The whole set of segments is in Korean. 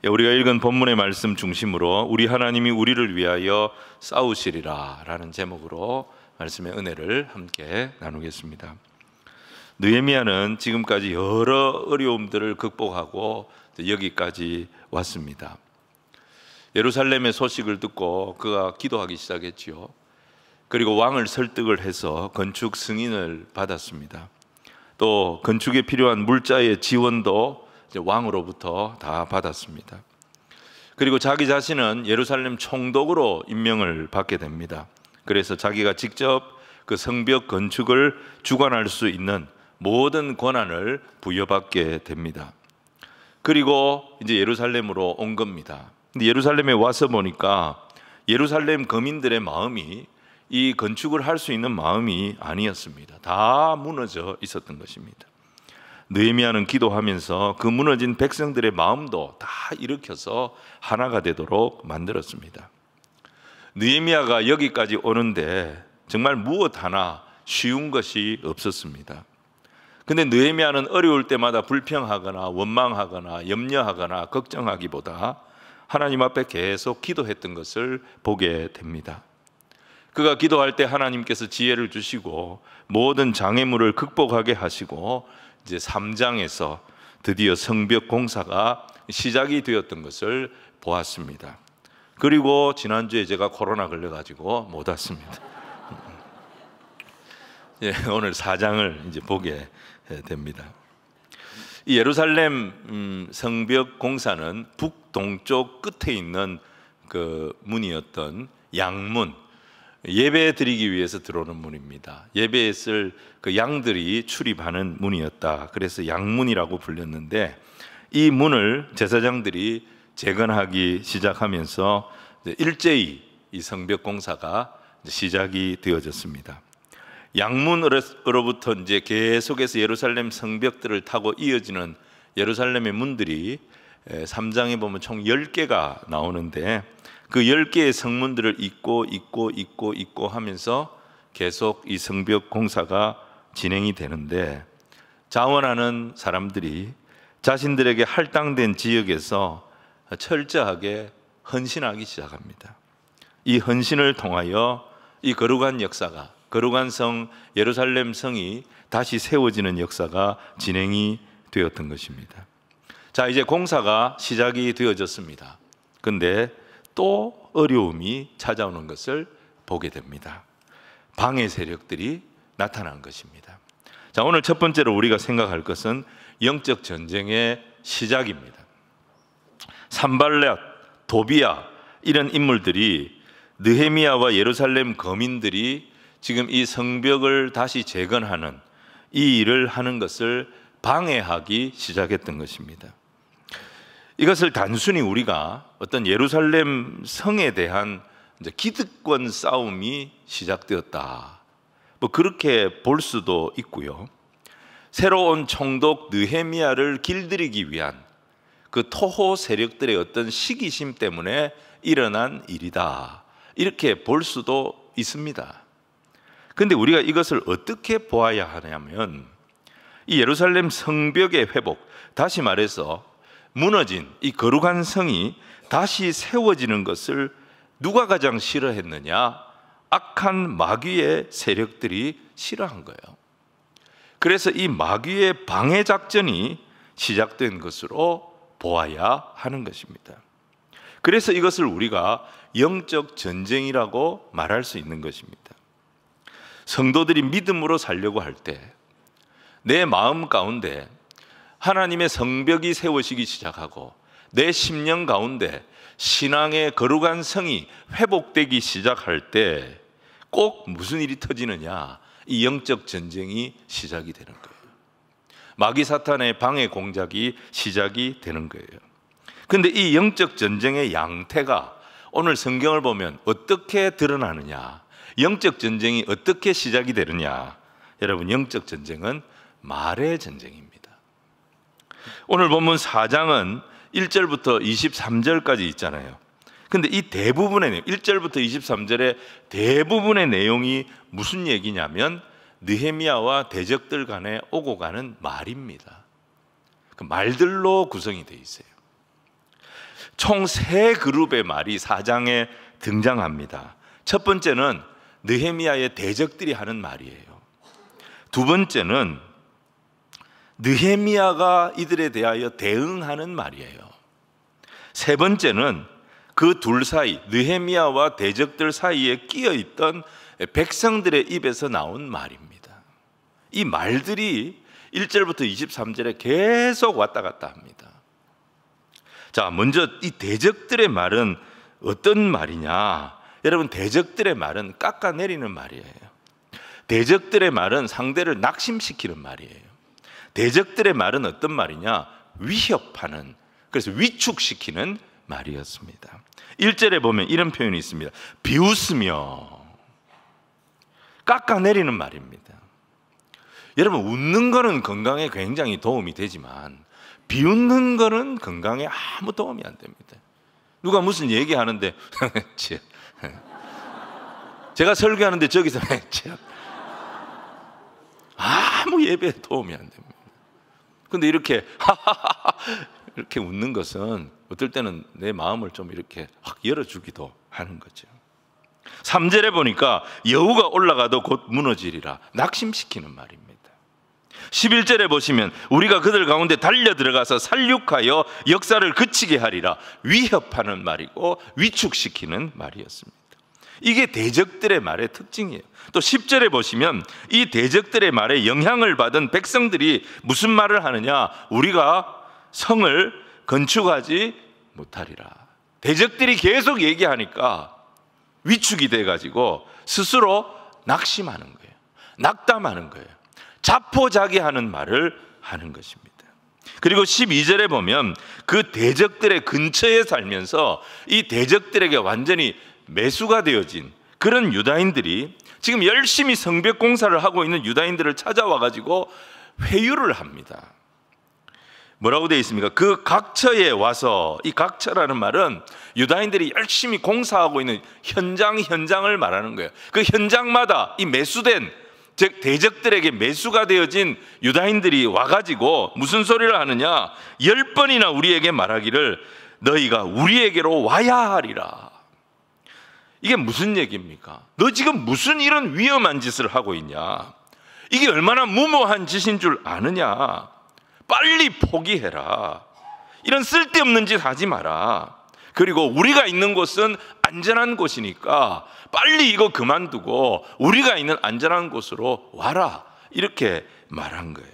우리가 읽은 본문의 말씀 중심으로 우리 하나님이 우리를 위하여 싸우시리라 라는 제목으로 말씀의 은혜를 함께 나누겠습니다. 느헤미야는 지금까지 여러 어려움들을 극복하고 여기까지 왔습니다. 예루살렘의 소식을 듣고 그가 기도하기 시작했지요. 그리고 왕을 설득을 해서 건축 승인을 받았습니다. 또 건축에 필요한 물자의 지원도 왕으로부터 다 받았습니다. 그리고 자기 자신은 예루살렘 총독으로 임명을 받게 됩니다. 그래서 자기가 직접 그 성벽 건축을 주관할 수 있는 모든 권한을 부여받게 됩니다. 그리고 이제 예루살렘으로 온 겁니다. 근데 예루살렘에 와서 보니까 예루살렘 거민들의 마음이 이 건축을 할 수 있는 마음이 아니었습니다. 다 무너져 있었던 것입니다. 느헤미야는 기도하면서 그 무너진 백성들의 마음도 다 일으켜서 하나가 되도록 만들었습니다. 느헤미야가 여기까지 오는데 정말 무엇 하나 쉬운 것이 없었습니다. 근데 느헤미야는 어려울 때마다 불평하거나 원망하거나 염려하거나 걱정하기보다 하나님 앞에 계속 기도했던 것을 보게 됩니다. 그가 기도할 때 하나님께서 지혜를 주시고 모든 장애물을 극복하게 하시고 이제 3장에서 드디어 성벽 공사가 시작이 되었던 것을 보았습니다. 그리고 지난주에 제가 코로나 걸려가지고 못 왔습니다. 오늘 4장을 이제 보게 됩니다. 이 예루살렘 성벽 공사는 북동쪽 끝에 있는 그 문이었던 양문, 예배 드리기 위해서 들어오는 문입니다. 예배에 쓸 그 양들이 출입하는 문이었다. 그래서 양문이라고 불렸는데 이 문을 제사장들이 재건하기 시작하면서 일제히 이 성벽 공사가 시작이 되어졌습니다. 양문으로부터 이제 계속해서 예루살렘 성벽들을 타고 이어지는 예루살렘의 문들이 3장에 보면 총 10개가 나오는데 그 10개의 성문들을 잇고 하면서 계속 이 성벽 공사가 진행이 되는데 자원하는 사람들이 자신들에게 할당된 지역에서 철저하게 헌신하기 시작합니다. 이 헌신을 통하여 이 거룩한 역사가, 거룩한 성 예루살렘 성이 다시 세워지는 역사가 진행이 되었던 것입니다. 자, 이제 공사가 시작이 되어졌습니다. 근데 또 어려움이 찾아오는 것을 보게 됩니다. 방해 세력들이 나타난 것입니다. 자, 오늘 첫 번째로 우리가 생각할 것은 영적 전쟁의 시작입니다. 산발랏, 도비야 이런 인물들이 느헤미야와 예루살렘 거민들이 지금 이 성벽을 다시 재건하는 이 일을 하는 것을 방해하기 시작했던 것입니다. 이것을 단순히 우리가 어떤 예루살렘 성에 대한 기득권 싸움이 시작되었다, 뭐 그렇게 볼 수도 있고요. 새로운 총독 느헤미야를 길들이기 위한 그 토호 세력들의 어떤 시기심 때문에 일어난 일이다, 이렇게 볼 수도 있습니다. 그런데 우리가 이것을 어떻게 보아야 하냐면 이 예루살렘 성벽의 회복, 다시 말해서 무너진 이 거룩한 성이 다시 세워지는 것을 누가 가장 싫어했느냐? 악한 마귀의 세력들이 싫어한 거예요. 그래서 이 마귀의 방해 작전이 시작된 것으로 보아야 하는 것입니다. 그래서 이것을 우리가 영적 전쟁이라고 말할 수 있는 것입니다. 성도들이 믿음으로 살려고 할 때 내 마음 가운데 하나님의 성벽이 세워지기 시작하고 내 심령 가운데 신앙의 거룩한 성이 회복되기 시작할 때 꼭 무슨 일이 터지느냐? 이 영적 전쟁이 시작이 되는 거예요. 마귀 사탄의 방해 공작이 시작이 되는 거예요. 그런데 이 영적 전쟁의 양태가 오늘 성경을 보면 어떻게 드러나느냐? 영적 전쟁이 어떻게 시작이 되느냐? 여러분, 영적 전쟁은 말의 전쟁입니다. 오늘 본문 4장은 1절부터 23절까지 있잖아요. 근데 이 대부분의 내용, 1절부터 23절의 대부분의 내용이 무슨 얘기냐면 느헤미야와 대적들 간에 오고 가는 말입니다. 그 말들로 구성이 되어 있어요. 총 3그룹의 말이 4장에 등장합니다. 첫 번째는 느헤미야의 대적들이 하는 말이에요. 두 번째는 느헤미야가 이들에 대하여 대응하는 말이에요. 세 번째는 그 둘 사이, 느헤미야와 대적들 사이에 끼어있던 백성들의 입에서 나온 말입니다. 이 말들이 1절부터 23절에 계속 왔다 갔다 합니다. 자, 먼저 이 대적들의 말은 어떤 말이냐? 여러분, 대적들의 말은 깎아내리는 말이에요. 대적들의 말은 상대를 낙심시키는 말이에요. 대적들의 말은 어떤 말이냐? 위협하는, 그래서 위축시키는 말이었습니다. 1절에 보면 이런 표현이 있습니다. 비웃으며, 깎아내리는 말입니다. 여러분, 웃는 거는 건강에 굉장히 도움이 되지만 비웃는 거는 건강에 아무 도움이 안 됩니다. 누가 무슨 얘기하는데 제가 설교하는데 저기서 아무 예배에 도움이 안 됩니다. 근데 이렇게 이렇게 웃는 것은 어떨 때는 내 마음을 좀 이렇게 확 열어주기도 하는 거죠. 3절에 보니까 여우가 올라가도 곧 무너지리라, 낙심시키는 말입니다. 11절에 보시면 우리가 그들 가운데 달려 들어가서 살육하여 역사를 그치게 하리라, 위협하는 말이고 위축시키는 말이었습니다. 이게 대적들의 말의 특징이에요. 또 10절에 보시면 이 대적들의 말에 영향을 받은 백성들이 무슨 말을 하느냐? 우리가 성을 건축하지 못하리라. 대적들이 계속 얘기하니까 위축이 돼가지고 스스로 낙심하는 거예요. 낙담하는 거예요. 자포자기하는 말을 하는 것입니다. 그리고 12절에 보면 그 대적들의 근처에 살면서 이 대적들에게 완전히 매수가 되어진 그런 유다인들이 지금 열심히 성벽 공사를 하고 있는 유다인들을 찾아와 가지고 회유를 합니다. 뭐라고 되어 있습니까? 그 각처에 와서, 이 각처라는 말은 유다인들이 열심히 공사하고 있는 현장을 말하는 거예요. 그 현장마다 이 매수된, 즉 대적들에게 매수가 되어진 유다인들이 와가지고 무슨 소리를 하느냐? 10번이나 우리에게 말하기를 너희가 우리에게로 와야 하리라. 이게 무슨 얘기입니까? 너 지금 무슨 이런 위험한 짓을 하고 있냐? 이게 얼마나 무모한 짓인 줄 아느냐? 빨리 포기해라. 이런 쓸데없는 짓 하지 마라. 그리고 우리가 있는 곳은 안전한 곳이니까 빨리 이거 그만두고 우리가 있는 안전한 곳으로 와라. 이렇게 말한 거예요.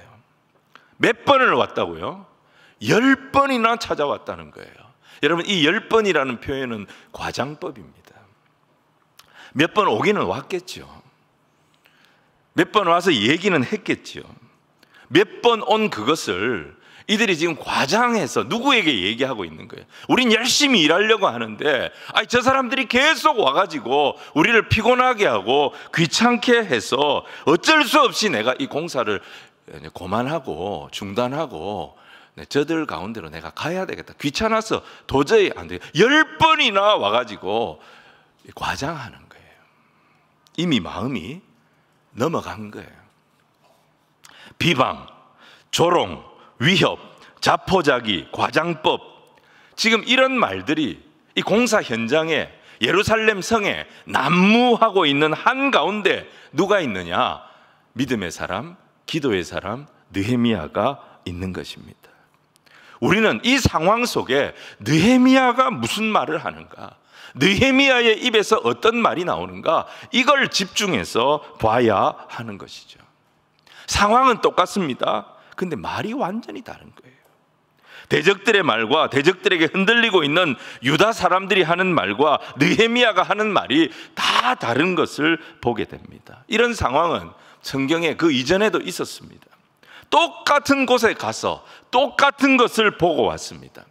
몇 번을 왔다고요? 10번이나 찾아왔다는 거예요. 여러분, 이 10번이라는 표현은 과장법입니다. 몇 번 오기는 왔겠죠. 몇 번 와서 얘기는 했겠죠. 몇 번 온 그것을 이들이 지금 과장해서 누구에게 얘기하고 있는 거예요. 우린 열심히 일하려고 하는데 저 사람들이 계속 와가지고 우리를 피곤하게 하고 귀찮게 해서 어쩔 수 없이 내가 이 공사를 고만하고 중단하고 저들 가운데로 내가 가야 되겠다. 귀찮아서 도저히 안 돼요. 10번이나 와가지고 과장하는 거예요. 이미 마음이 넘어간 거예요. 비방, 조롱, 위협, 자포자기, 과장법, 지금 이런 말들이 이 공사 현장에, 예루살렘 성에 난무하고 있는 한가운데 누가 있느냐? 믿음의 사람, 기도의 사람, 느헤미야가 있는 것입니다. 우리는 이 상황 속에 느헤미야가 무슨 말을 하는가, 느헤미야의 입에서 어떤 말이 나오는가, 이걸 집중해서 봐야 하는 것이죠. 상황은 똑같습니다. 근데 말이 완전히 다른 거예요. 대적들의 말과 대적들에게 흔들리고 있는 유다 사람들이 하는 말과 느헤미야가 하는 말이 다 다른 것을 보게 됩니다. 이런 상황은 성경에 그 이전에도 있었습니다. 똑같은 곳에 가서 똑같은 것을 보고 왔습니다.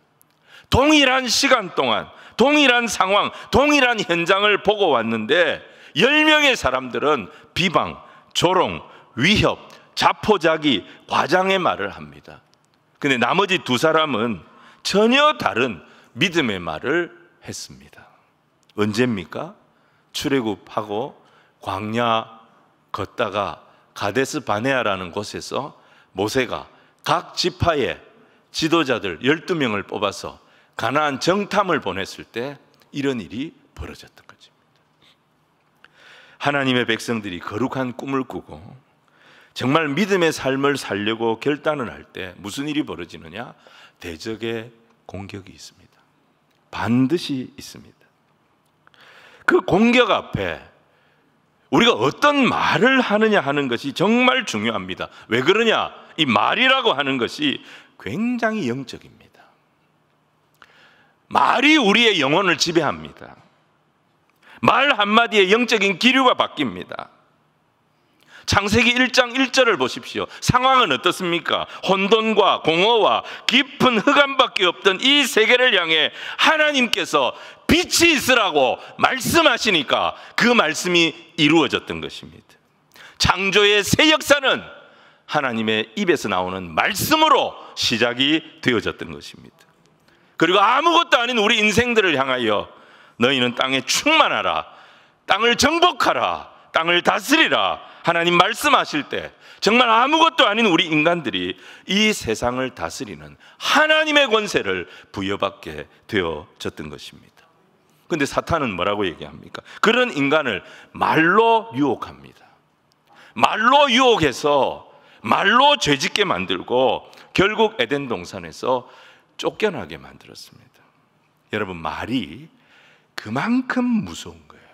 동일한 시간 동안 동일한 상황, 동일한 현장을 보고 왔는데 10명의 사람들은 비방, 조롱, 위협, 자포자기, 과장의 말을 합니다. 근데 나머지 2사람은 전혀 다른 믿음의 말을 했습니다. 언제입니까? 출애굽하고 광야 걷다가 가데스 바네아라는 곳에서 모세가 각 지파의 지도자들 12명을 뽑아서 가나안 정탐을 보냈을 때 이런 일이 벌어졌던 것입니다. 하나님의 백성들이 거룩한 꿈을 꾸고 정말 믿음의 삶을 살려고 결단을 할 때 무슨 일이 벌어지느냐? 대적의 공격이 있습니다. 반드시 있습니다. 그 공격 앞에 우리가 어떤 말을 하느냐 하는 것이 정말 중요합니다. 왜 그러냐? 이 말이라고 하는 것이 굉장히 영적입니다. 말이 우리의 영혼을 지배합니다. 말 한마디에 영적인 기류가 바뀝니다. 창세기 1장 1절을 보십시오. 상황은 어떻습니까? 혼돈과 공허와 깊은 흑암밖에 없던 이 세계를 향해 하나님께서 빛이 있으라고 말씀하시니까 그 말씀이 이루어졌던 것입니다. 창조의 새 역사는 하나님의 입에서 나오는 말씀으로 시작이 되어졌던 것입니다. 그리고 아무것도 아닌 우리 인생들을 향하여 너희는 땅에 충만하라, 땅을 정복하라, 땅을 다스리라 하나님 말씀하실 때 정말 아무것도 아닌 우리 인간들이 이 세상을 다스리는 하나님의 권세를 부여받게 되어졌던 것입니다. 그런데 사탄은 뭐라고 얘기합니까? 그런 인간을 말로 유혹합니다. 말로 유혹해서 말로 죄짓게 만들고 결국 에덴 동산에서 쫓겨나게 만들었습니다. 여러분, 말이 그만큼 무서운 거예요.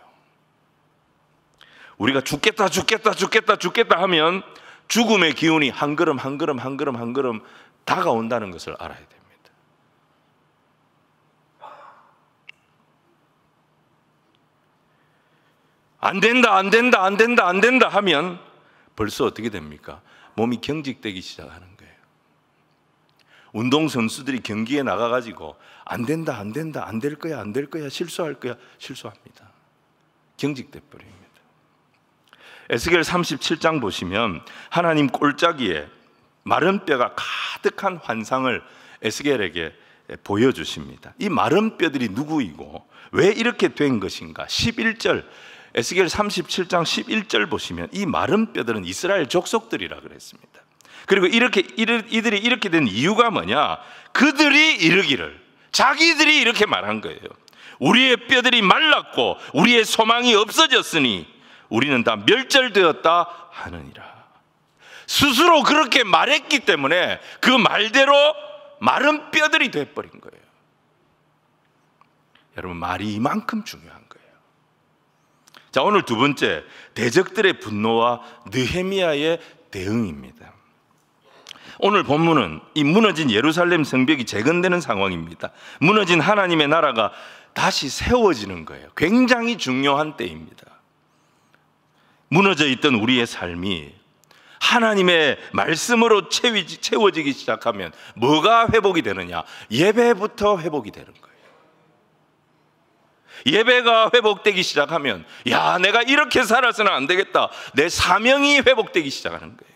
우리가 죽겠다 하면 죽음의 기운이 한 걸음 다가온다는 것을 알아야 됩니다. 안 된다 하면 벌써 어떻게 됩니까? 몸이 경직되기 시작하는 거예요. 운동선수들이 경기에 나가가지고 안 된다, 안 될 거야, 실수할 거야, 실수합니다. 경직돼 버립니다. 에스겔 37장 보시면 하나님 꼴짜기에 마른 뼈가 가득한 환상을 에스겔에게 보여주십니다. 이 마른 뼈들이 누구이고 왜 이렇게 된 것인가? 11절, 에스겔 37장 11절 보시면 이 마른 뼈들은 이스라엘 족속들이라 그랬습니다. 그리고 이들이 이렇게 된 이유가 뭐냐? 그들이 이르기를, 자기들이 이렇게 말한 거예요. 우리의 뼈들이 말랐고 우리의 소망이 없어졌으니 우리는 다 멸절되었다 하느니라. 스스로 그렇게 말했기 때문에 그 말대로 마른 뼈들이 돼버린 거예요. 여러분, 말이 이만큼 중요한 거예요. 자, 오늘 두 번째, 대적들의 분노와 느헤미야의 대응입니다. 오늘 본문은 이 무너진 예루살렘 성벽이 재건되는 상황입니다. 무너진 하나님의 나라가 다시 세워지는 거예요. 굉장히 중요한 때입니다. 무너져 있던 우리의 삶이 하나님의 말씀으로 채워지기 시작하면 뭐가 회복이 되느냐? 예배부터 회복이 되는 거예요. 예배가 회복되기 시작하면 야, 내가 이렇게 살아서는 안 되겠다. 내 사명이 회복되기 시작하는 거예요.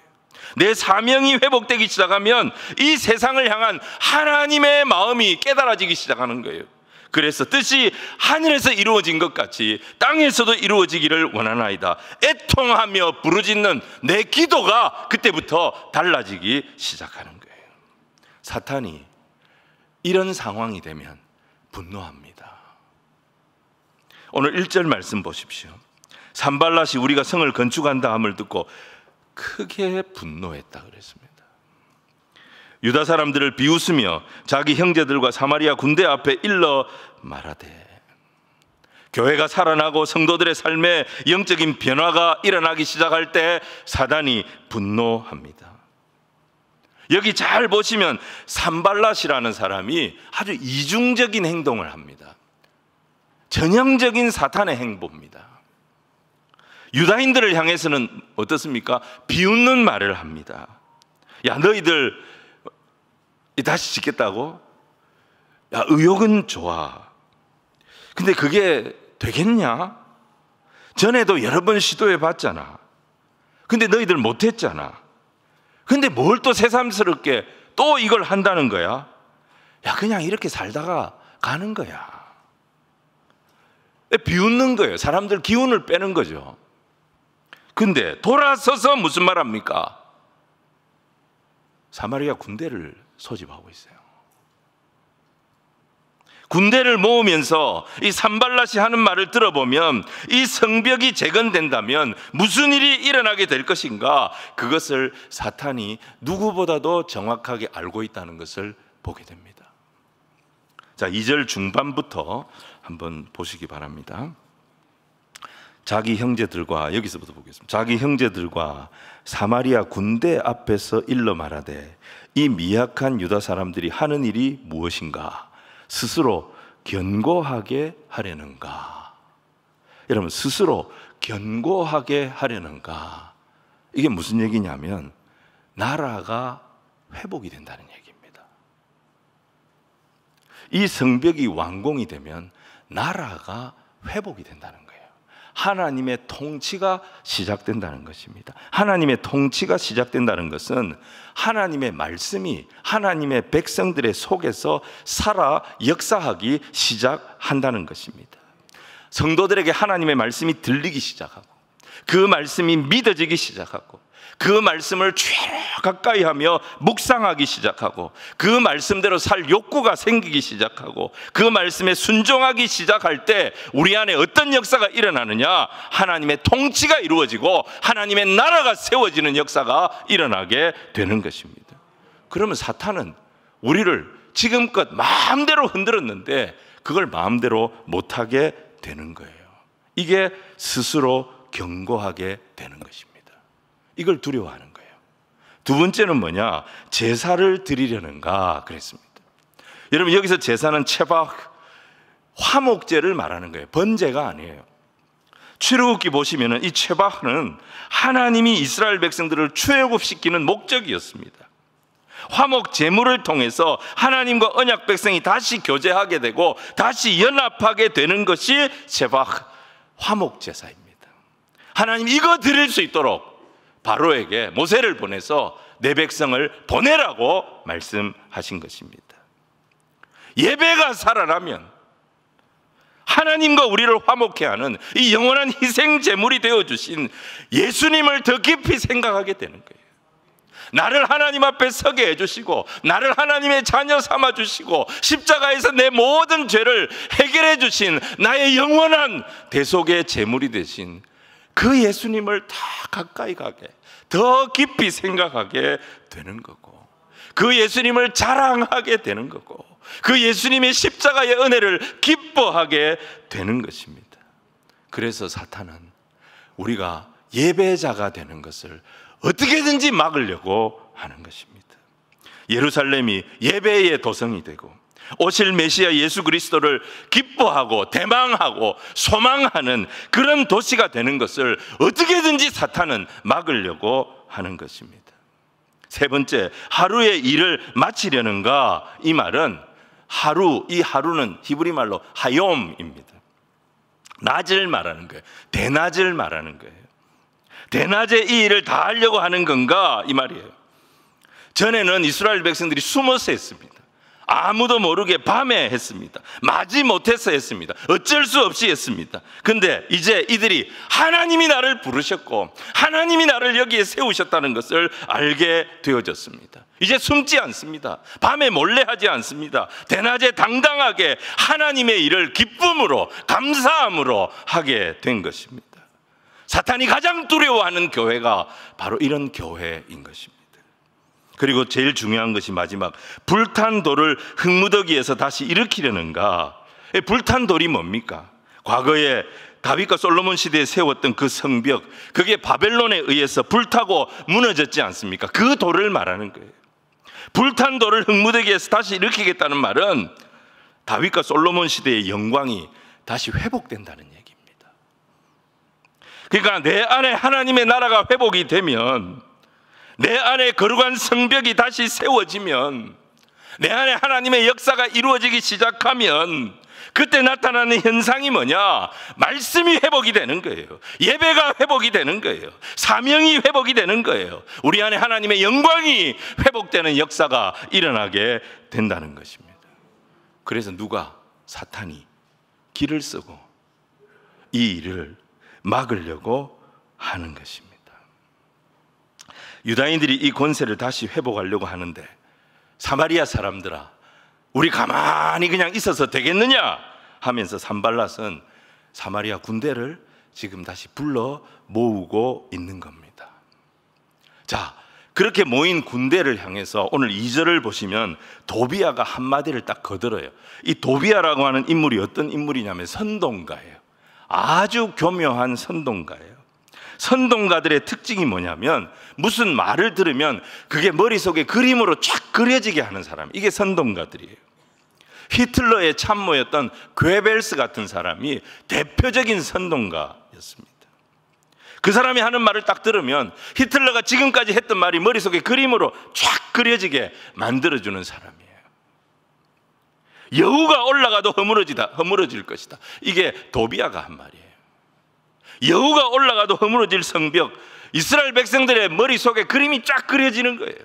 내 사명이 회복되기 시작하면 이 세상을 향한 하나님의 마음이 깨달아지기 시작하는 거예요. 그래서 뜻이 하늘에서 이루어진 것 같이 땅에서도 이루어지기를 원하나이다. 애통하며 부르짖는 내 기도가 그때부터 달라지기 시작하는 거예요. 사탄이 이런 상황이 되면 분노합니다. 오늘 1절 말씀 보십시오. 산발랏이 우리가 성을 건축한다 함을 듣고 크게 분노했다 그랬습니다. 유다 사람들을 비웃으며 자기 형제들과 사마리아 군대 앞에 일러 말하되, 교회가 살아나고 성도들의 삶에 영적인 변화가 일어나기 시작할 때 사단이 분노합니다. 여기 잘 보시면 산발랏이라는 사람이 아주 이중적인 행동을 합니다. 전형적인 사탄의 행보입니다. 유다인들을 향해서는 어떻습니까? 비웃는 말을 합니다. 야, 너희들 다시 짓겠다고? 야, 의욕은 좋아. 근데 그게 되겠냐? 전에도 여러 번 시도해 봤잖아. 근데 너희들 못했잖아. 근데 뭘 또 새삼스럽게 또 이걸 한다는 거야? 야, 그냥 이렇게 살다가 가는 거야. 비웃는 거예요. 사람들 기운을 빼는 거죠. 근데 돌아서서 무슨 말 합니까? 사마리아 군대를 소집하고 있어요. 군대를 모으면서 이 산발랏이 하는 말을 들어보면 이 성벽이 재건된다면 무슨 일이 일어나게 될 것인가, 그것을 사탄이 누구보다도 정확하게 알고 있다는 것을 보게 됩니다. 자, 2절 중반부터 한번 보시기 바랍니다. 자기 형제들과, 여기서부터 보겠습니다. 자기 형제들과 사마리아 군대 앞에서 일러 말하되 이 미약한 유다 사람들이 하는 일이 무엇인가? 스스로 견고하게 하려는가? 여러분, 스스로 견고하게 하려는가? 이게 무슨 얘기냐면 나라가 회복이 된다는 얘기입니다. 이 성벽이 완공이 되면 나라가 회복이 된다는 거예요. 하나님의 통치가 시작된다는 것입니다. 하나님의 통치가 시작된다는 것은 하나님의 말씀이 하나님의 백성들의 속에서 살아 역사하기 시작한다는 것입니다. 성도들에게 하나님의 말씀이 들리기 시작하고, 그 말씀이 믿어지기 시작하고, 그 말씀을 최 가까이 하며 묵상하기 시작하고, 그 말씀대로 살 욕구가 생기기 시작하고, 그 말씀에 순종하기 시작할 때 우리 안에 어떤 역사가 일어나느냐? 하나님의 통치가 이루어지고 하나님의 나라가 세워지는 역사가 일어나게 되는 것입니다. 그러면 사탄은 우리를 지금껏 마음대로 흔들었는데 그걸 마음대로 못하게 되는 거예요. 이게 스스로 견고하게 되는 것입니다. 이걸 두려워하는 거예요. 두 번째는 뭐냐? 제사를 드리려는가 그랬습니다. 여러분, 여기서 제사는 체박, 화목제를 말하는 거예요. 번제가 아니에요. 출애굽기 보시면은 이 체박은 하나님이 이스라엘 백성들을 출애굽시키는 목적이었습니다. 화목 제물을 통해서 하나님과 언약 백성이 다시 교제하게 되고 다시 연합하게 되는 것이 체박, 화목 제사입니다. 하나님 이거 드릴 수 있도록 바로에게 모세를 보내서 내 백성을 보내라고 말씀하신 것입니다. 예배가 살아나면 하나님과 우리를 화목케 하는 이 영원한 희생 제물이 되어주신 예수님을 더 깊이 생각하게 되는 거예요. 나를 하나님 앞에 서게 해주시고 나를 하나님의 자녀 삼아주시고 십자가에서 내 모든 죄를 해결해 주신 나의 영원한 대속의 제물이 되신 그 예수님을 다 가까이 가게, 더 깊이 생각하게 되는 거고, 그 예수님을 자랑하게 되는 거고, 그 예수님의 십자가의 은혜를 기뻐하게 되는 것입니다. 그래서 사탄은 우리가 예배자가 되는 것을 어떻게든지 막으려고 하는 것입니다. 예루살렘이 예배의 도성이 되고 오실 메시아 예수 그리스도를 기뻐하고 대망하고 소망하는 그런 도시가 되는 것을 어떻게든지 사탄은 막으려고 하는 것입니다. 세 번째, 하루의 일을 마치려는가? 이 말은 하루, 이 하루는 히브리 말로 하욤입니다. 낮을 말하는 거예요. 대낮을 말하는 거예요. 대낮에 이 일을 다 하려고 하는 건가? 이 말이에요. 전에는 이스라엘 백성들이 숨어서 했습니다. 아무도 모르게 밤에 했습니다. 마지 못해서 했습니다. 어쩔 수 없이 했습니다. 근데 이제 이들이 하나님이 나를 부르셨고 하나님이 나를 여기에 세우셨다는 것을 알게 되어졌습니다. 이제 숨지 않습니다. 밤에 몰래 하지 않습니다. 대낮에 당당하게 하나님의 일을 기쁨으로 감사함으로 하게 된 것입니다. 사탄이 가장 두려워하는 교회가 바로 이런 교회인 것입니다. 그리고 제일 중요한 것이 마지막, 불탄 돌을 흙무더기에서 다시 일으키려는가? 불탄 돌이 뭡니까? 과거에 다윗과 솔로몬 시대에 세웠던 그 성벽, 그게 바벨론에 의해서 불타고 무너졌지 않습니까? 그 돌을 말하는 거예요. 불탄 돌을 흙무더기에서 다시 일으키겠다는 말은 다윗과 솔로몬 시대의 영광이 다시 회복된다는 얘기입니다. 그러니까 내 안에 하나님의 나라가 회복이 되면, 내 안에 거룩한 성벽이 다시 세워지면, 내 안에 하나님의 역사가 이루어지기 시작하면 그때 나타나는 현상이 뭐냐? 말씀이 회복이 되는 거예요. 예배가 회복이 되는 거예요. 사명이 회복이 되는 거예요. 우리 안에 하나님의 영광이 회복되는 역사가 일어나게 된다는 것입니다. 그래서 누가? 사탄이 길을 쓰고 이 일을 막으려고 하는 것입니다. 유다인들이 이 권세를 다시 회복하려고 하는데, 사마리아 사람들아, 우리 가만히 그냥 있어서 되겠느냐 하면서 산발랏은 사마리아 군대를 지금 다시 불러 모으고 있는 겁니다. 자, 그렇게 모인 군대를 향해서 오늘 2절을 보시면 도비아가 한마디를 딱 거들어요. 이 도비아라고 하는 인물이 어떤 인물이냐면 선동가예요. 아주 교묘한 선동가예요. 선동가들의 특징이 뭐냐면 무슨 말을 들으면 그게 머릿속에 그림으로 쫙 그려지게 하는 사람, 이게 선동가들이에요. 히틀러의 참모였던 괴벨스 같은 사람이 대표적인 선동가였습니다. 그 사람이 하는 말을 딱 들으면 히틀러가 지금까지 했던 말이 머릿속에 그림으로 쫙 그려지게 만들어주는 사람이에요. 여우가 올라가도 허물어질 것이다. 이게 도비아가 한 말이에요. 여우가 올라가도 허물어질 성벽, 이스라엘 백성들의 머릿속에 그림이 쫙 그려지는 거예요.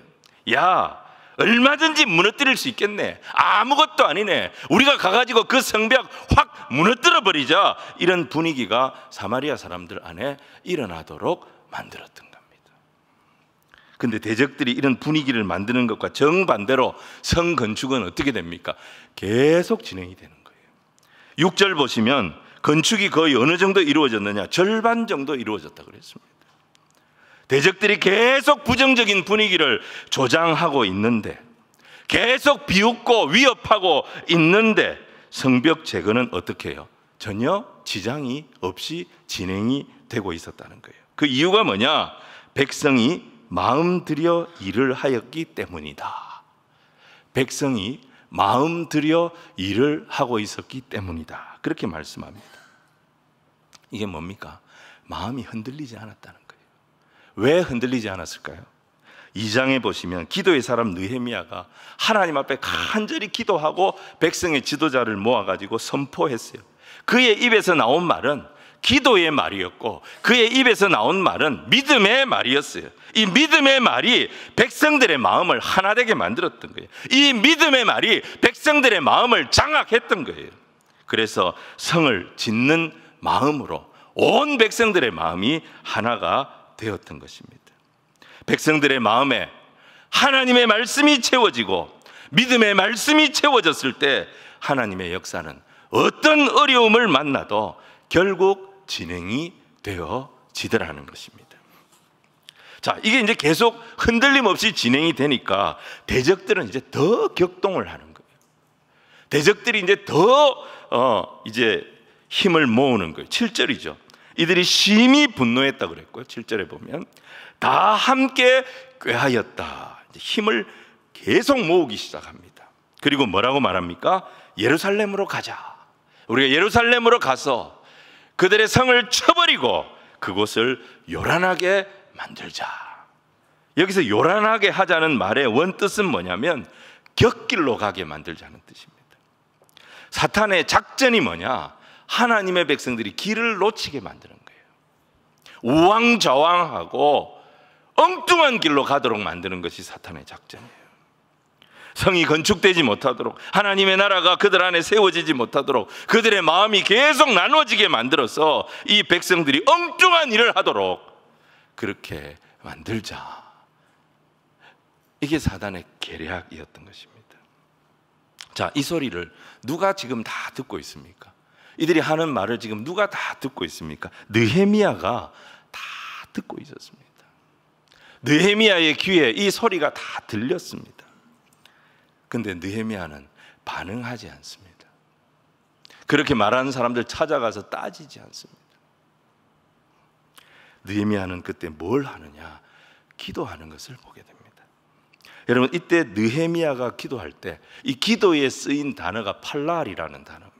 야, 얼마든지 무너뜨릴 수 있겠네. 아무것도 아니네. 우리가 가가지고 그 성벽 확 무너뜨려 버리자. 이런 분위기가 사마리아 사람들 안에 일어나도록 만들었던 겁니다. 근데 대적들이 이런 분위기를 만드는 것과 정반대로 성 건축은 어떻게 됩니까? 계속 진행이 되는 거예요. 6절 보시면 건축이 거의 어느 정도 이루어졌느냐? 절반 정도 이루어졌다고 그랬습니다. 대적들이 계속 부정적인 분위기를 조장하고 있는데, 계속 비웃고 위협하고 있는데 성벽 재건은 어떻게 해요? 전혀 지장이 없이 진행이 되고 있었다는 거예요. 그 이유가 뭐냐? 백성이 마음 들여 일을 하였기 때문이다. 백성이 마음 들여 일을 하고 있었기 때문이다. 그렇게 말씀합니다. 이게 뭡니까? 마음이 흔들리지 않았다는 거예요. 왜 흔들리지 않았을까요? 2장에 보시면 기도의 사람 느헤미야가 하나님 앞에 간절히 기도하고 백성의 지도자를 모아가지고 선포했어요. 그의 입에서 나온 말은 기도의 말이었고 그의 입에서 나온 말은 믿음의 말이었어요. 이 믿음의 말이 백성들의 마음을 하나되게 만들었던 거예요. 이 믿음의 말이 백성들의 마음을 장악했던 거예요. 그래서 성을 짓는 마음으로 온 백성들의 마음이 하나가 되었던 것입니다. 백성들의 마음에 하나님의 말씀이 채워지고 믿음의 말씀이 채워졌을 때 하나님의 역사는 어떤 어려움을 만나도 결국 진행이 되어지더라는 것입니다. 자, 이게 이제 계속 흔들림 없이 진행이 되니까 대적들은 이제 더 격동을 하는 거예요. 대적들이 이제 더 이제 힘을 모으는 거예요. 7절이죠. 이들이 심히 분노했다고 그랬고요. 7절에 보면 다 함께 꾀하였다. 힘을 계속 모으기 시작합니다. 그리고 뭐라고 말합니까? 예루살렘으로 가자. 우리가 예루살렘으로 가서 그들의 성을 쳐버리고 그곳을 요란하게 만들자. 여기서 요란하게 하자는 말의 원뜻은 뭐냐면 곁길로 가게 만들자는 뜻입니다. 사탄의 작전이 뭐냐? 하나님의 백성들이 길을 놓치게 만드는 거예요. 우왕좌왕하고 엉뚱한 길로 가도록 만드는 것이 사탄의 작전이에요. 성이 건축되지 못하도록, 하나님의 나라가 그들 안에 세워지지 못하도록 그들의 마음이 계속 나눠지게 만들어서 이 백성들이 엉뚱한 일을 하도록 그렇게 만들자. 이게 사단의 계략이었던 것입니다. 자, 이 소리를 누가 지금 다 듣고 있습니까? 이들이 하는 말을 지금 누가 다 듣고 있습니까? 느헤미야가 다 듣고 있었습니다. 느헤미야의 귀에 이 소리가 다 들렸습니다. 근데 느헤미야는 반응하지 않습니다. 그렇게 말하는 사람들 찾아가서 따지지 않습니다. 느헤미야는 그때 뭘 하느냐? 기도하는 것을 보게 됩니다. 여러분, 이때 느헤미야가 기도할 때 이 기도에 쓰인 단어가 팔랄이라는 단어입니다.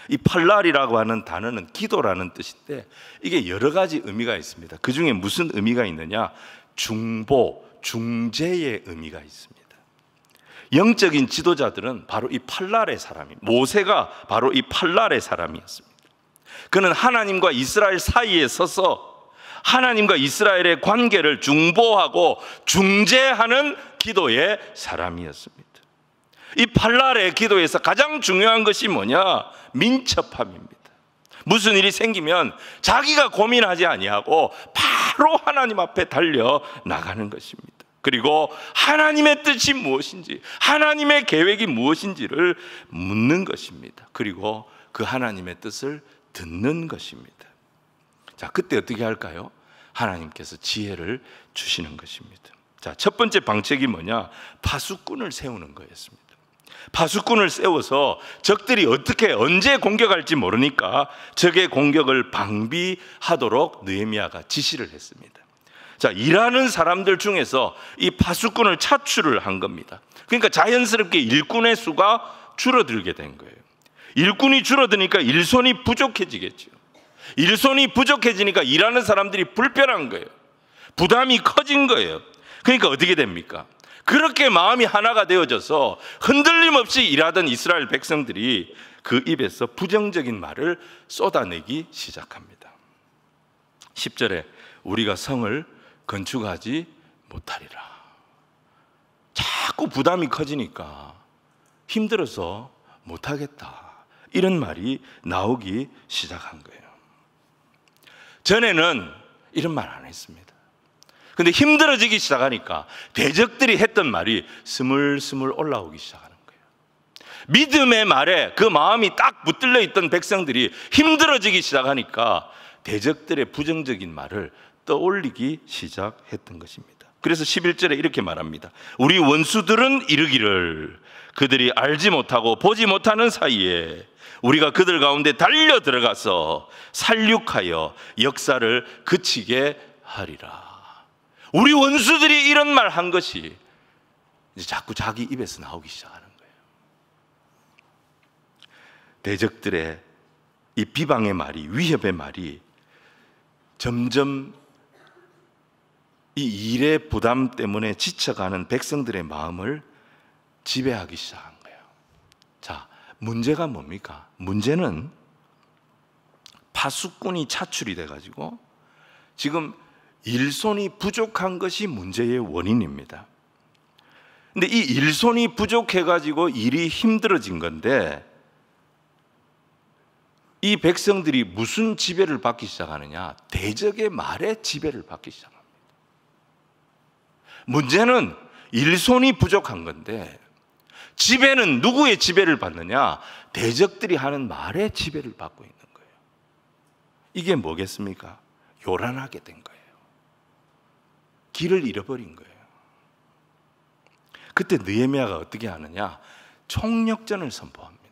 이 팔랄이라고 하는 단어는 기도라는 뜻인데 이게 여러 가지 의미가 있습니다. 그 중에 무슨 의미가 있느냐? 중보, 중재의 의미가 있습니다. 영적인 지도자들은 바로 이 팔랄의 사람이, 모세가 바로 이 팔랄의 사람이었습니다. 그는 하나님과 이스라엘 사이에 서서 하나님과 이스라엘의 관계를 중보하고 중재하는 기도의 사람이었습니다. 이 팔랄의 기도에서 가장 중요한 것이 뭐냐? 민첩함입니다. 무슨 일이 생기면 자기가 고민하지 아니하고 바로 하나님 앞에 달려 나가는 것입니다. 그리고 하나님의 뜻이 무엇인지, 하나님의 계획이 무엇인지를 묻는 것입니다. 그리고 그 하나님의 뜻을 듣는 것입니다. 자, 그때 어떻게 할까요? 하나님께서 지혜를 주시는 것입니다. 자, 첫 번째 방책이 뭐냐? 파수꾼을 세우는 거였습니다. 파수꾼을 세워서 적들이 어떻게 언제 공격할지 모르니까 적의 공격을 방비하도록 느헤미야가 지시를 했습니다. 자, 일하는 사람들 중에서 이 파수꾼을 차출을 한 겁니다. 그러니까 자연스럽게 일꾼의 수가 줄어들게 된 거예요. 일꾼이 줄어드니까 일손이 부족해지겠죠. 일손이 부족해지니까 일하는 사람들이 불편한 거예요. 부담이 커진 거예요. 그러니까 어떻게 됩니까? 그렇게 마음이 하나가 되어져서 흔들림 없이 일하던 이스라엘 백성들이 그 입에서 부정적인 말을 쏟아내기 시작합니다. 10절에 우리가 성을 건축하지 못하리라. 자꾸 부담이 커지니까 힘들어서 못하겠다, 이런 말이 나오기 시작한 거예요. 전에는 이런 말 안 했습니다. 근데 힘들어지기 시작하니까 대적들이 했던 말이 스물스물 올라오기 시작하는 거예요. 믿음의 말에 그 마음이 딱 붙들려 있던 백성들이 힘들어지기 시작하니까 대적들의 부정적인 말을 떠올리기 시작했던 것입니다. 그래서 11절에 이렇게 말합니다. 우리 원수들은 이르기를 그들이 알지 못하고 보지 못하는 사이에 우리가 그들 가운데 달려 들어가서 살육하여 역사를 그치게 하리라. 우리 원수들이 이런 말 한 것이 이제 자꾸 자기 입에서 나오기 시작하는 거예요. 대적들의 이 비방의 말이, 위협의 말이 점점 이 일의 부담 때문에 지쳐가는 백성들의 마음을 지배하기 시작한 거예요. 자, 문제가 뭡니까? 문제는 파수꾼이 차출이 돼가지고 지금 일손이 부족한 것이 문제의 원인입니다. 근데 이 일손이 부족해가지고 일이 힘들어진 건데, 이 백성들이 무슨 지배를 받기 시작하느냐? 대적의 말에 지배를 받기 시작합니다. 문제는 일손이 부족한 건데, 지배는 누구의 지배를 받느냐? 대적들이 하는 말에 지배를 받고 있는 거예요. 이게 뭐겠습니까? 요란하게 된 거예요. 길을 잃어버린 거예요. 그때 느헤미야가 어떻게 하느냐? 총력전을 선포합니다.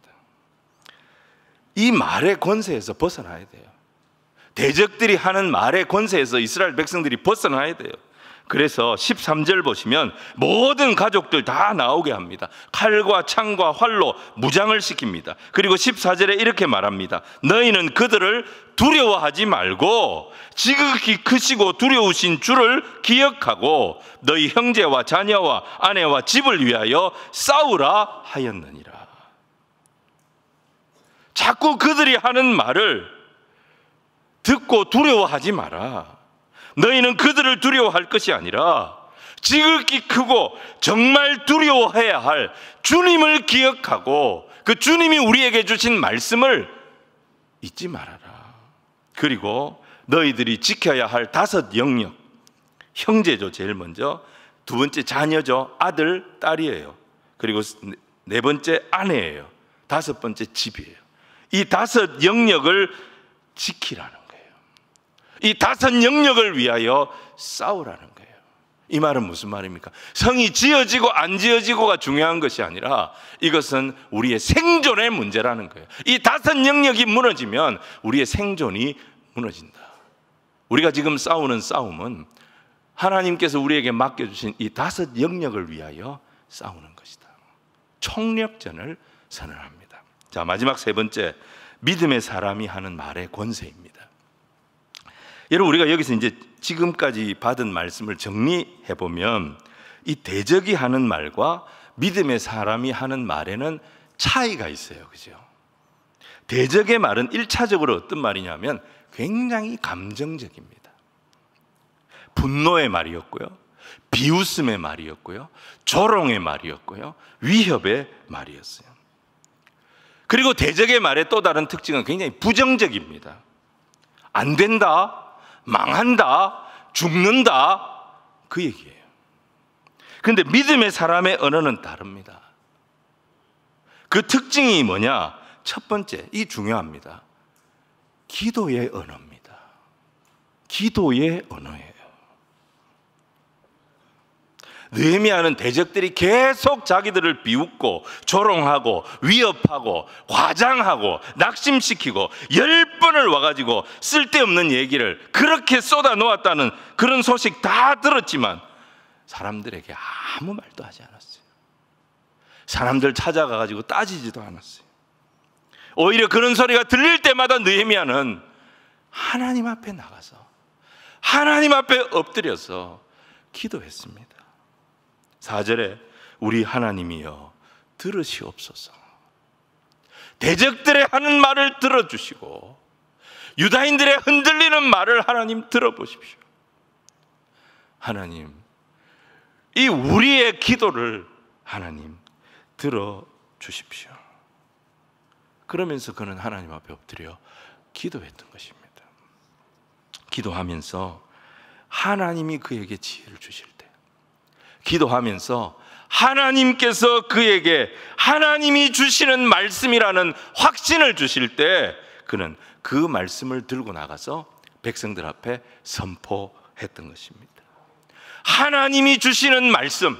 이 말의 권세에서 벗어나야 돼요. 대적들이 하는 말의 권세에서 이스라엘 백성들이 벗어나야 돼요. 그래서 13절 보시면 모든 가족들 다 나오게 합니다. 칼과 창과 활로 무장을 시킵니다. 그리고 14절에 이렇게 말합니다. 너희는 그들을 두려워하지 말고 지극히 크시고 두려우신 주를 기억하고 너희 형제와 자녀와 아내와 집을 위하여 싸우라 하였느니라. 자꾸 그들이 하는 말을 듣고 두려워하지 마라. 너희는 그들을 두려워할 것이 아니라 지극히 크고 정말 두려워해야 할 주님을 기억하고 그 주님이 우리에게 주신 말씀을 잊지 말아라. 그리고 너희들이 지켜야 할 5 영역, 형제죠, 제일 먼저. 2번째 자녀죠, 아들, 딸이에요. 그리고 4번째 아내예요. 5번째 집이에요. 이 5 영역을 지키라는 거예요. 이 5 영역을 위하여 싸우라는 거예요. 이 말은 무슨 말입니까? 성이 지어지고 안 지어지고가 중요한 것이 아니라 이것은 우리의 생존의 문제라는 거예요. 이 5 영역이 무너지면 우리의 생존이 무너진다. 우리가 지금 싸우는 싸움은 하나님께서 우리에게 맡겨주신 이 5 영역을 위하여 싸우는 것이다. 총력전을 선언합니다. 자, 마지막 3번째, 믿음의 사람이 하는 말의 권세입니다. 여러분, 우리가 여기서 이제 지금까지 받은 말씀을 정리해 보면 이 대적이 하는 말과 믿음의 사람이 하는 말에는 차이가 있어요. 그죠? 대적의 말은 1차적으로 어떤 말이냐면 굉장히 감정적입니다. 분노의 말이었고요, 비웃음의 말이었고요, 조롱의 말이었고요, 위협의 말이었어요. 그리고 대적의 말의 또 다른 특징은 굉장히 부정적입니다. 안 된다, 망한다, 죽는다, 그 얘기예요. 근데 믿음의 사람의 언어는 다릅니다. 그 특징이 뭐냐? 첫 번째, 이 중요합니다. 기도의 언어입니다. 기도의 언어예요. 느헤미야는 대적들이 계속 자기들을 비웃고 조롱하고 위협하고 과장하고 낙심시키고 10번을 와가지고 쓸데없는 얘기를 그렇게 쏟아놓았다는 그런 소식 다 들었지만 사람들에게 아무 말도 하지 않았어요. 사람들 찾아가가지고 따지지도 않았어요. 오히려 그런 소리가 들릴 때마다 느헤미야는 하나님 앞에 나가서 하나님 앞에 엎드려서 기도했습니다. 4절에 우리 하나님이여 들으시옵소서. 대적들의 하는 말을 들어주시고 유다인들의 흔들리는 말을 하나님 들어보십시오. 하나님, 이 우리의 기도를 하나님 들어주십시오. 그러면서 그는 하나님 앞에 엎드려 기도했던 것입니다. 기도하면서 하나님이 그에게 지혜를 주실 때, 기도하면서 하나님께서 그에게 하나님이 주시는 말씀이라는 확신을 주실 때 그는 그 말씀을 들고 나가서 백성들 앞에 선포했던 것입니다. 하나님이 주시는 말씀,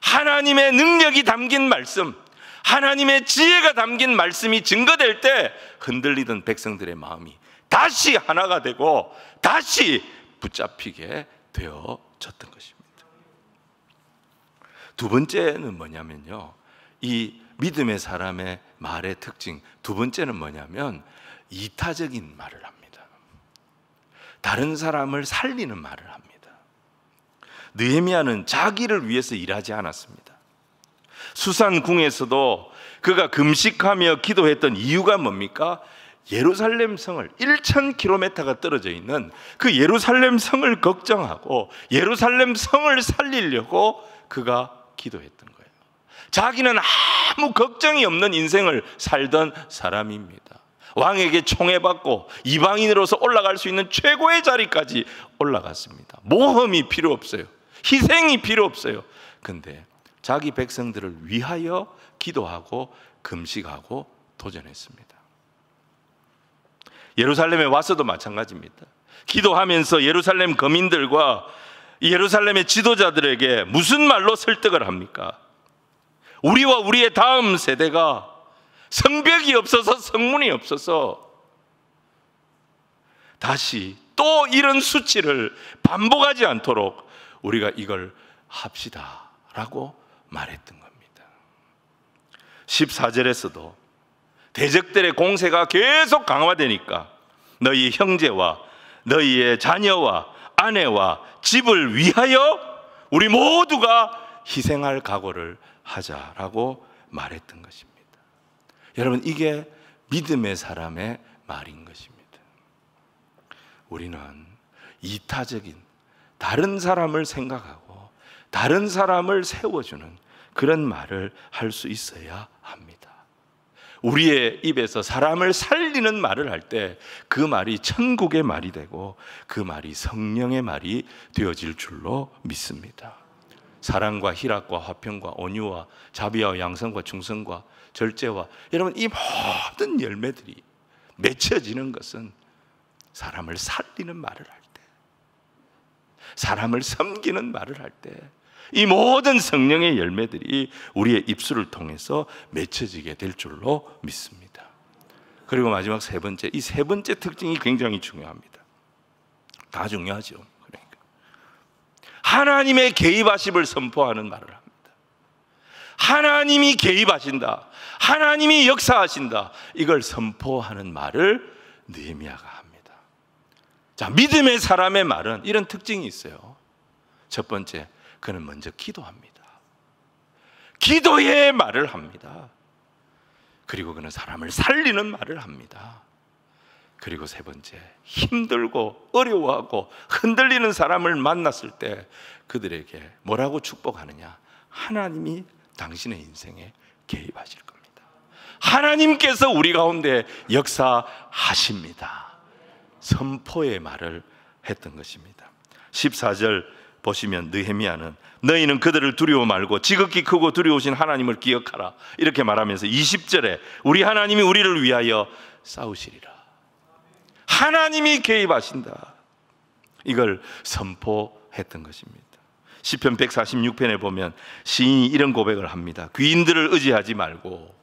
하나님의 능력이 담긴 말씀, 하나님의 지혜가 담긴 말씀이 증거될 때 흔들리던 백성들의 마음이 다시 하나가 되고 다시 붙잡히게 되어졌던 것입니다. 두 번째는 뭐냐면요, 이 믿음의 사람의 말의 특징 두 번째는 뭐냐면 이타적인 말을 합니다. 다른 사람을 살리는 말을 합니다. 느헤미야는 자기를 위해서 일하지 않았습니다. 수산궁에서도 그가 금식하며 기도했던 이유가 뭡니까? 예루살렘 성을 1000km가 떨어져 있는 그 예루살렘 성을 걱정하고 예루살렘 성을 살리려고 그가 기도했던 거예요. 자기는 아무 걱정이 없는 인생을 살던 사람입니다. 왕에게 총애받고 이방인으로서 올라갈 수 있는 최고의 자리까지 올라갔습니다. 모험이 필요 없어요. 희생이 필요 없어요. 근데 자기 백성들을 위하여 기도하고 금식하고 도전했습니다. 예루살렘에 와서도 마찬가지입니다. 기도하면서 예루살렘 거민들과 예루살렘의 지도자들에게 무슨 말로 설득을 합니까? 우리와 우리의 다음 세대가 성벽이 없어서 성문이 없어서 다시 또 이런 수치를 반복하지 않도록 우리가 이걸 합시다 라고 말했던 겁니다. 14절에서도 대적들의 공세가 계속 강화되니까 너희 형제와 너희의 자녀와 아내와 집을 위하여 우리 모두가 희생할 각오를 하자라고 말했던 것입니다. 여러분, 이게 믿음의 사람의 말인 것입니다. 우리는 이타적인 다른 사람을 생각하고 다른 사람을 세워주는 그런 말을 할 수 있어야 합니다. 우리의 입에서 사람을 살리는 말을 할 때 그 말이 천국의 말이 되고 그 말이 성령의 말이 되어질 줄로 믿습니다. 사랑과 희락과 화평과 온유와 자비와 양성과 충성과 절제와, 여러분, 이 모든 열매들이 맺혀지는 것은 사람을 살리는 말을 할 때, 사람을 섬기는 말을 할 때 이 모든 성령의 열매들이 우리의 입술을 통해서 맺혀지게 될 줄로 믿습니다. 그리고 마지막 세 번째, 이 세 번째 특징이 굉장히 중요합니다. 다 중요하죠. 그러니까 하나님의 개입하심을 선포하는 말을 합니다. 하나님이 개입하신다, 하나님이 역사하신다, 이걸 선포하는 말을 느헤미야가 합니다. 자, 믿음의 사람의 말은 이런 특징이 있어요. 첫 번째, 그는 먼저 기도합니다. 기도의 말을 합니다. 그리고 그는 사람을 살리는 말을 합니다. 그리고 세 번째, 힘들고 어려워하고 흔들리는 사람을 만났을 때 그들에게 뭐라고 축복하느냐? 하나님이 당신의 인생에 개입하실 겁니다. 하나님께서 우리 가운데 역사하십니다. 선포의 말을 했던 것입니다. 14절 보시면 느헤미야는 너희는 그들을 두려워 말고 지극히 크고 두려우신 하나님을 기억하라 이렇게 말하면서 20절에 우리 하나님이 우리를 위하여 싸우시리라. 하나님이 개입하신다. 이걸 선포했던 것입니다. 시편 146편에 보면 시인이 이런 고백을 합니다. 귀인들을 의지하지 말고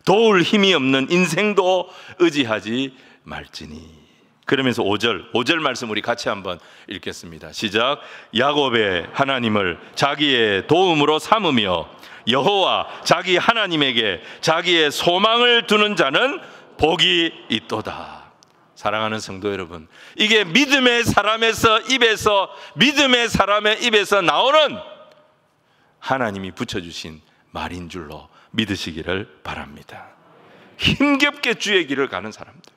도울 힘이 없는 인생도 의지하지 말지니. 그러면서 5절 말씀 우리 같이 한번 읽겠습니다. 시작. 야곱의 하나님을 자기의 도움으로 삼으며 여호와 자기 하나님에게 자기의 소망을 두는 자는 복이 있도다. 사랑하는 성도 여러분, 이게 믿음의 사람의 입에서 나오는 하나님이 붙여주신 말인 줄로 믿으시기를 바랍니다. 힘겹게 주의 길을 가는 사람들,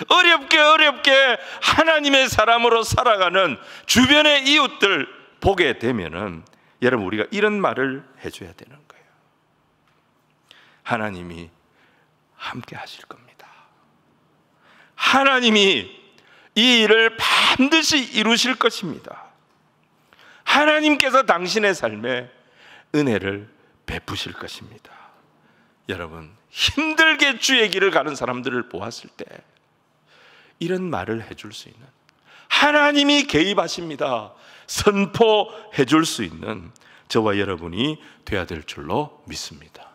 어렵게 하나님의 사람으로 살아가는 주변의 이웃들 보게 되면은 여러분, 우리가 이런 말을 해줘야 되는 거예요. 하나님이 함께 하실 겁니다. 하나님이 이 일을 반드시 이루실 것입니다. 하나님께서 당신의 삶에 은혜를 베푸실 것입니다. 여러분, 힘들게 주의 길을 가는 사람들을 보았을 때 이런 말을 해줄 수 있는, 하나님이 개입하십니다 선포해 줄 수 있는 저와 여러분이 되어야 될 줄로 믿습니다.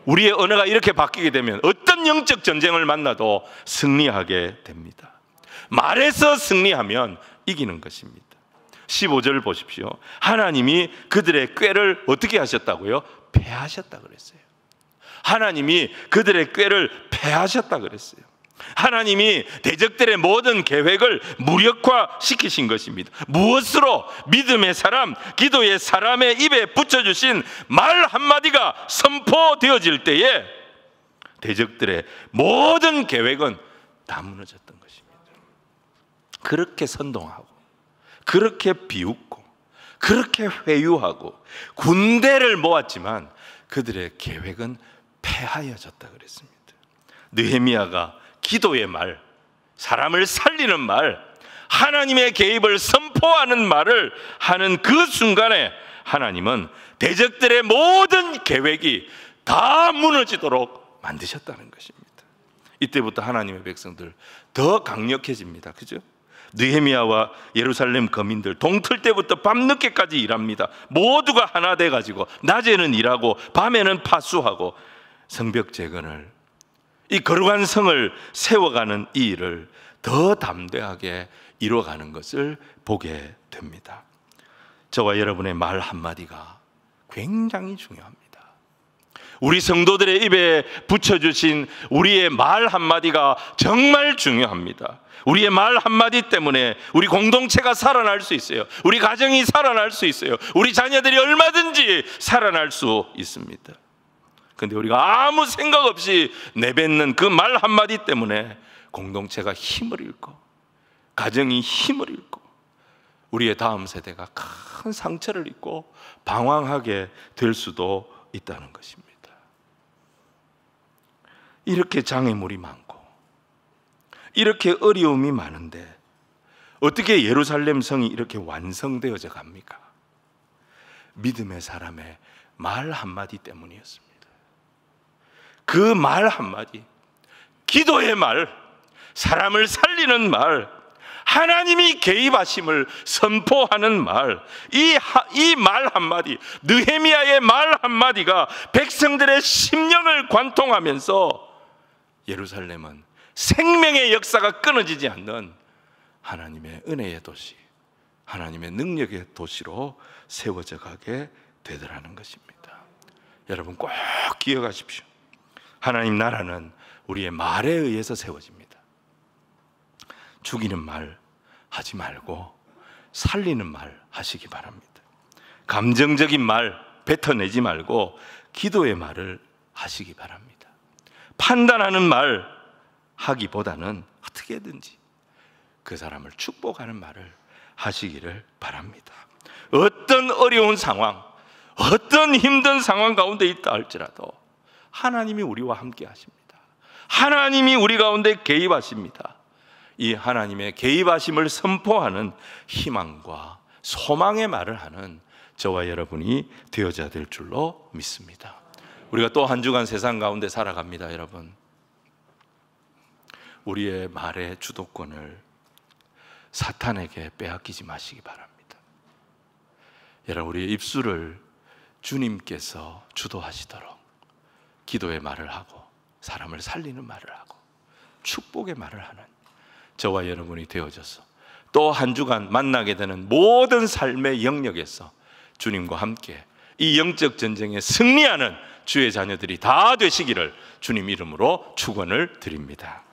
우리의 언어가 이렇게 바뀌게 되면 어떤 영적 전쟁을 만나도 승리하게 됩니다. 말에서 승리하면 이기는 것입니다. 15절 보십시오. 하나님이 그들의 꾀를 어떻게 하셨다고요? 패하셨다 그랬어요. 하나님이 그들의 꾀를 패하셨다 그랬어요. 하나님이 대적들의 모든 계획을 무력화시키신 것입니다. 무엇으로? 믿음의 사람, 기도의 사람의 입에 붙여주신 말 한마디가 선포되어질 때에 대적들의 모든 계획은 다 무너졌던 것입니다. 그렇게 선동하고, 그렇게 비웃고, 그렇게 회유하고 군대를 모았지만 그들의 계획은 패하여졌다 그랬습니다. 느헤미야가 기도의 말, 사람을 살리는 말, 하나님의 개입을 선포하는 말을 하는 그 순간에 하나님은 대적들의 모든 계획이 다 무너지도록 만드셨다는 것입니다. 이때부터 하나님의 백성들 더 강력해집니다. 그죠? 느헤미야와 예루살렘 거민들 동틀 때부터 밤늦게까지 일합니다. 모두가 하나 돼가지고 낮에는 일하고 밤에는 파수하고 성벽 재건을, 이 거룩한 성을 세워가는 이 일을 더 담대하게 이루어가는 것을 보게 됩니다. 저와 여러분의 말 한마디가 굉장히 중요합니다. 우리 성도들의 입에 붙여주신 우리의 말 한마디가 정말 중요합니다. 우리의 말 한마디 때문에 우리 공동체가 살아날 수 있어요. 우리 가정이 살아날 수 있어요. 우리 자녀들이 얼마든지 살아날 수 있습니다. 근데 우리가 아무 생각 없이 내뱉는 그 말 한마디 때문에 공동체가 힘을 잃고, 가정이 힘을 잃고, 우리의 다음 세대가 큰 상처를 입고 방황하게 될 수도 있다는 것입니다. 이렇게 장애물이 많고 이렇게 어려움이 많은데 어떻게 예루살렘 성이 이렇게 완성되어져 갑니까? 믿음의 사람의 말 한마디 때문이었습니다. 그 말 한마디, 기도의 말, 사람을 살리는 말, 하나님이 개입하심을 선포하는 말, 이 말 한마디, 느헤미야의 말 한마디가 백성들의 심령을 관통하면서 예루살렘은 생명의 역사가 끊어지지 않는 하나님의 은혜의 도시, 하나님의 능력의 도시로 세워져 가게 되더라는 것입니다. 여러분 꼭 기억하십시오. 하나님 나라는 우리의 말에 의해서 세워집니다. 죽이는 말 하지 말고 살리는 말 하시기 바랍니다. 감정적인 말 뱉어내지 말고 기도의 말을 하시기 바랍니다. 판단하는 말 하기보다는 어떻게든지 그 사람을 축복하는 말을 하시기를 바랍니다. 어떤 어려운 상황, 어떤 힘든 상황 가운데 있다 할지라도 하나님이 우리와 함께 하십니다. 하나님이 우리 가운데 개입하십니다. 이 하나님의 개입하심을 선포하는 희망과 소망의 말을 하는 저와 여러분이 되어져야 될 줄로 믿습니다. 우리가 또 한 주간 세상 가운데 살아갑니다. 여러분, 우리의 말의 주도권을 사탄에게 빼앗기지 마시기 바랍니다. 여러분, 우리의 입술을 주님께서 주도하시도록 기도의 말을 하고 사람을 살리는 말을 하고 축복의 말을 하는 저와 여러분이 되어져서 또 한 주간 만나게 되는 모든 삶의 영역에서 주님과 함께 이 영적 전쟁에 승리하는 주의 자녀들이 다 되시기를 주님 이름으로 축원을 드립니다.